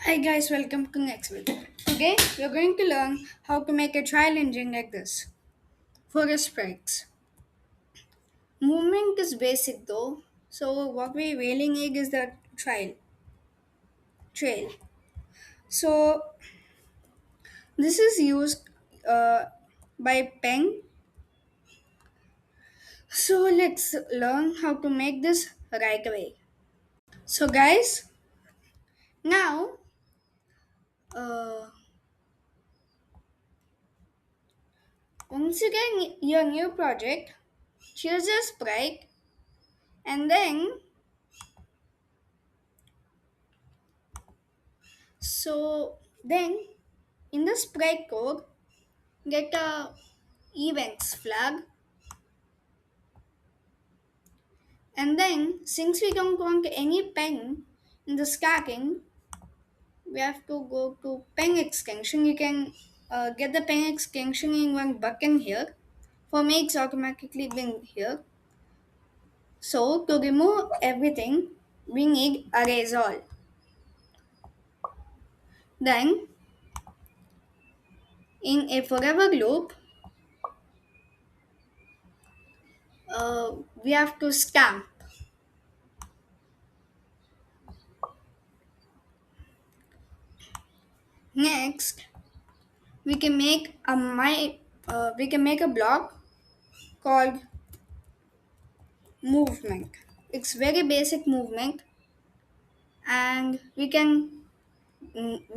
Hi guys, welcome to NexVedh. Today we are going to learn how to make a trial engine like this for a sprites. Movement is basic though, so what we really need is the trail. So this is used by pen. So let's learn how to make this right away. So guys, now uh, once you get your new project, choose a sprite and then then in the sprite code, get a events flag, and then since we don't want any pen in the stacking, we have to go to pen extension. You can get the pen extension in one button here. For me, it's automatically been here. So to remove everything, we need erase all. Then in a forever loop, we have to stamp. Next, we can make we can make a block called movement. It's very basic movement, and we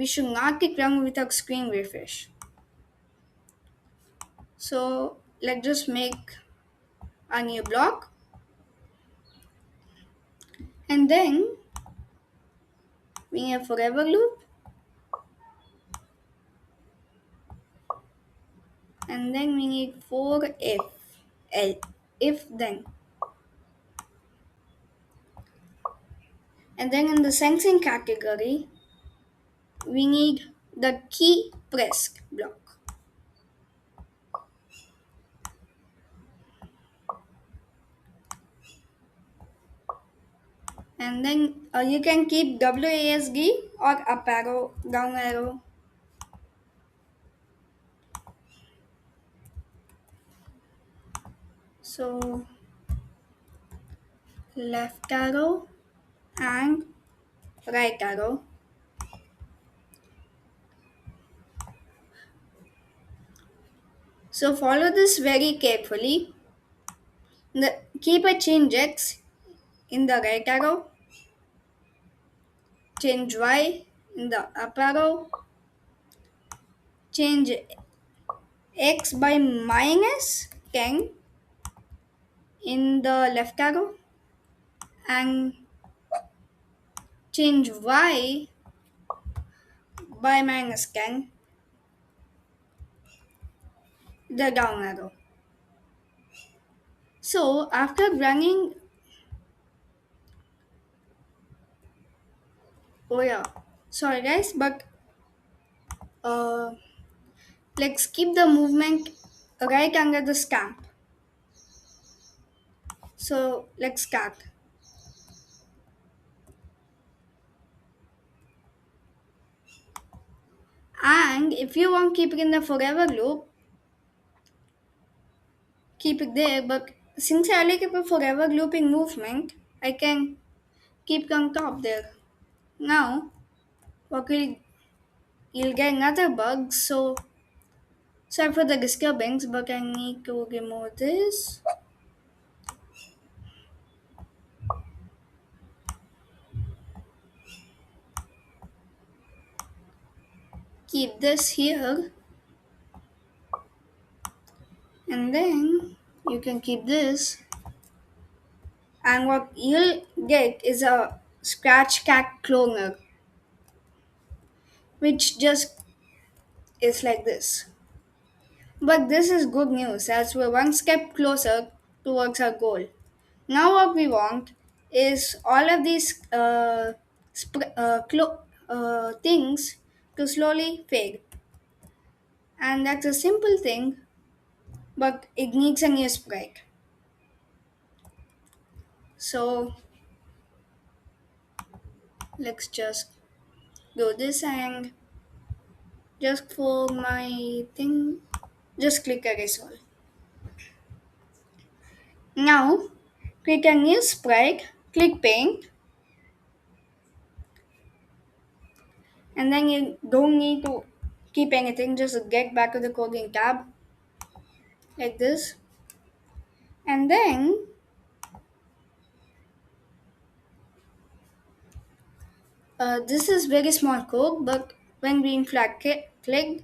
should not click run without screen refresh. So let's just make a new block, and then we need a forever loop, and then we need for if then, and then in the sensing category we need the key press block, and then you can keep WASD or up arrow, down arrow. So left arrow and right arrow. So follow this very carefully. Keep a change X in the right arrow, change Y in the up arrow, change X by minus 10 in the left arrow, and change Y by minus 10 the down arrow. So after running, oh yeah, sorry guys, but uh, let's keep the movement right under the stamp. So let's start. And if you want to keep it in the forever loop, keep it there. But since I like it a forever looping movement, I can keep it on top there. Now, what will you'll get another bug. So sorry for the disturbance, but I need to remove this. Keep this here, and then you can keep this. And what you'll get is a scratch cat cloner, which just is like this. But this is good news as we're one step closer towards our goal. Now, what we want is all of these things to slowly fade. And that's a simple thing, but it needs a new sprite. So, let's just do this and just for my thing, just click erase all. Now click a new sprite, click paint, and then you don't need to keep anything, just get back to the coding tab like this. And then this is very small code, but when green flag clicked,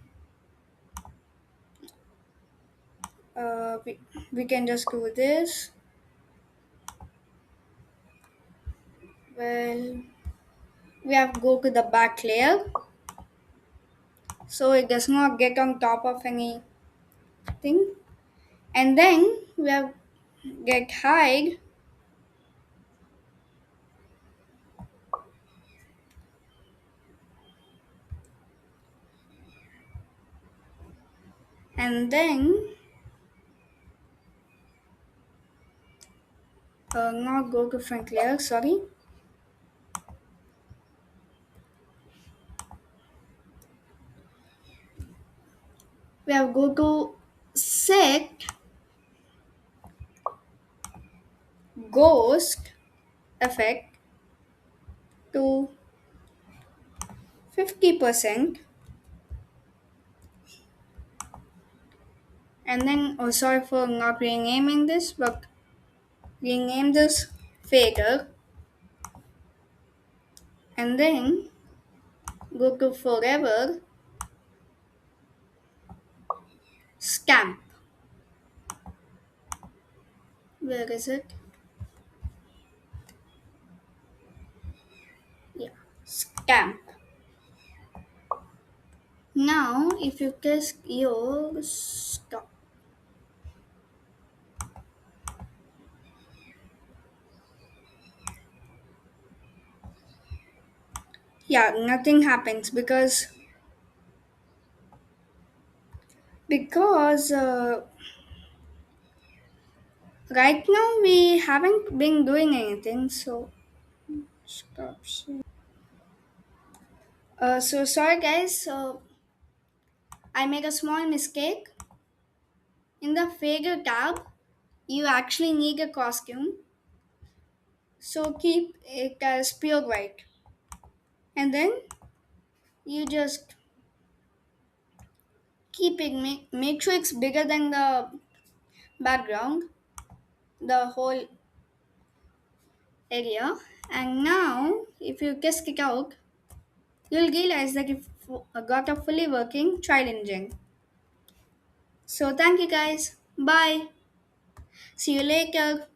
uh, we, we can just do this. Well, we have to go to the back layer so it does not get on top of anything. And then we have get hide, and then not go to front layer, sorry. We have go to set ghost effect to 50%, and then, oh sorry for not renaming this, but rename this fader, and then go to forever scamp. Where is it? Yeah, scamp. Now if you kiss your stop. Yeah, nothing happens because right now we haven't been doing anything, so stop. So sorry guys, so I made a small mistake. In the figure tab, you actually need a costume, so keep it as pure white. And then you just keep it, make sure it's bigger than the background, the whole area. And now, if you test it out, you'll realize that you've got a fully working trial engine. So thank you guys. Bye. See you later.